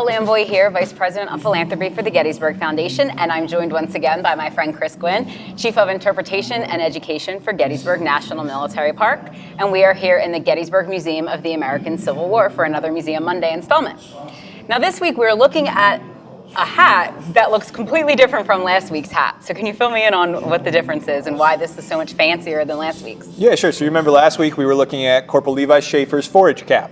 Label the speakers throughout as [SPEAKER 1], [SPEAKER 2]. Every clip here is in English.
[SPEAKER 1] Elle Lamboy here, Vice President of Philanthropy for the Gettysburg Foundation, and I'm joined once again by my friend Chris Gwynn, Chief of Interpretation and Education for Gettysburg National Military Park, and we are here in the Gettysburg Museum of the American Civil War for another Museum Monday installment. Now this week we're looking at a hat that looks completely different from last week's hat. So can you fill me in on what the difference is and why this is so much fancier than last week's?
[SPEAKER 2] Yeah, sure. So you remember last week we were looking at Corporal Levi Schaefer's forage cap.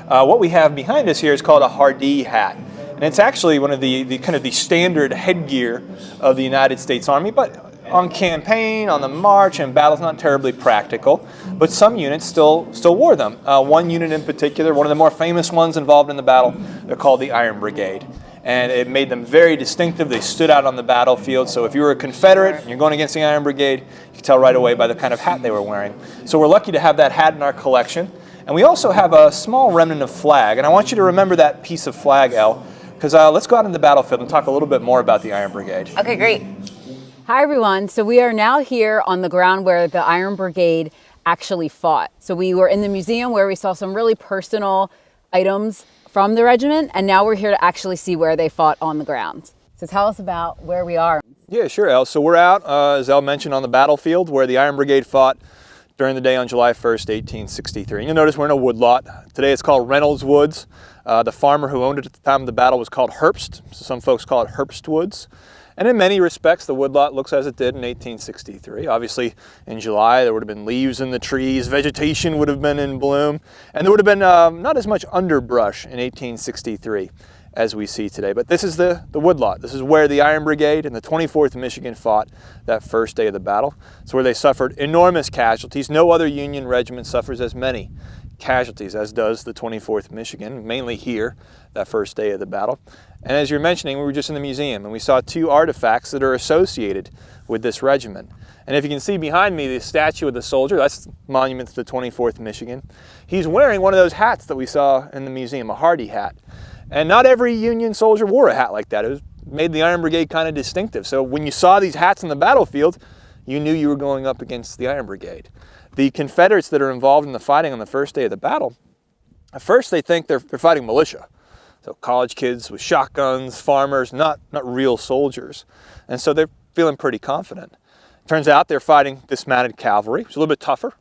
[SPEAKER 2] What we have behind us here is called a Hardee hat. And it's actually one of the kind of the standard headgear of the United States Army, but on campaign, on the march, and battles, not terribly practical. But some units still wore them. One unit in particular, one of the more famous ones involved in the battle, they're called the Iron Brigade. And it made them very distinctive. They stood out on the battlefield. So if you were a Confederate and you're going against the Iron Brigade, you could tell right away by the kind of hat they were wearing. So we're lucky to have that hat in our collection. And we also have a small remnant of flag. And I want you to remember that piece of flag, Elle, because let's go out on the battlefield and talk a little bit more about the Iron Brigade.
[SPEAKER 1] Okay, great. Hi, everyone. So we are now here on the ground where the Iron Brigade actually fought. So we were in the museum where we saw some really personal items from the regiment, and now we're here to actually see where they fought on the ground. So tell us about where we are.
[SPEAKER 2] Yeah, sure, Elle. So we're out, as Elle mentioned, on the battlefield where the Iron Brigade fought during the day on July 1st, 1863. And you'll notice we're in a woodlot. Today it's called Reynolds Woods. The farmer who owned it at the time of the battle was called Herbst. So some folks call it Herbst Woods. And in many respects, the woodlot looks as it did in 1863. Obviously, in July, there would have been leaves in the trees, vegetation would have been in bloom, and there would have been not as much underbrush in 1863 as we see today. But this is the woodlot. This is where the Iron Brigade and the 24th Michigan fought that first day of the battle. It's where they suffered enormous casualties. No other Union regiment suffers as many casualties as does the 24th Michigan, mainly here, that first day of the battle. And as you're mentioning, we were just in the museum and we saw two artifacts that are associated with this regiment. And if you can see behind me the statue of the soldier, that's monument to the 24th Michigan. He's wearing one of those hats that we saw in the museum, a Hardee hat. And not every Union soldier wore a hat like that. It made the Iron Brigade kind of distinctive. So when you saw these hats on the battlefield, you knew you were going up against the Iron Brigade. The Confederates that are involved in the fighting on the first day of the battle, at first they think they're fighting militia. So college kids with shotguns, farmers, not real soldiers. And so they're feeling pretty confident. Turns out they're fighting dismounted cavalry, which is a little bit tougher.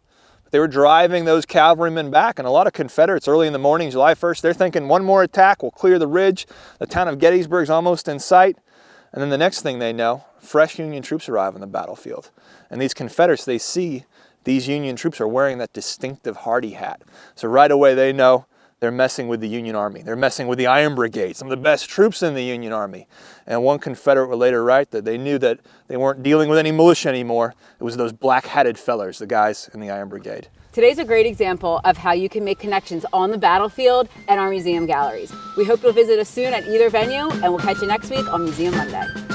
[SPEAKER 2] They were driving those cavalrymen back, and a lot of Confederates early in the morning, July 1st, they're thinking one more attack will clear the ridge. The town of Gettysburg's almost in sight. And then the next thing they know, fresh Union troops arrive on the battlefield. And these Confederates, they see these Union troops are wearing that distinctive Hardee hat. So right away they know they're messing with the Union Army. They're messing with the Iron Brigade, some of the best troops in the Union Army. And one Confederate would later write that they knew that they weren't dealing with any militia anymore. It was those black-hatted fellers, the guys in the Iron Brigade.
[SPEAKER 1] Today's a great example of how you can make connections on the battlefield and our museum galleries. We hope you'll visit us soon at either venue, and we'll catch you next week on Museum Monday.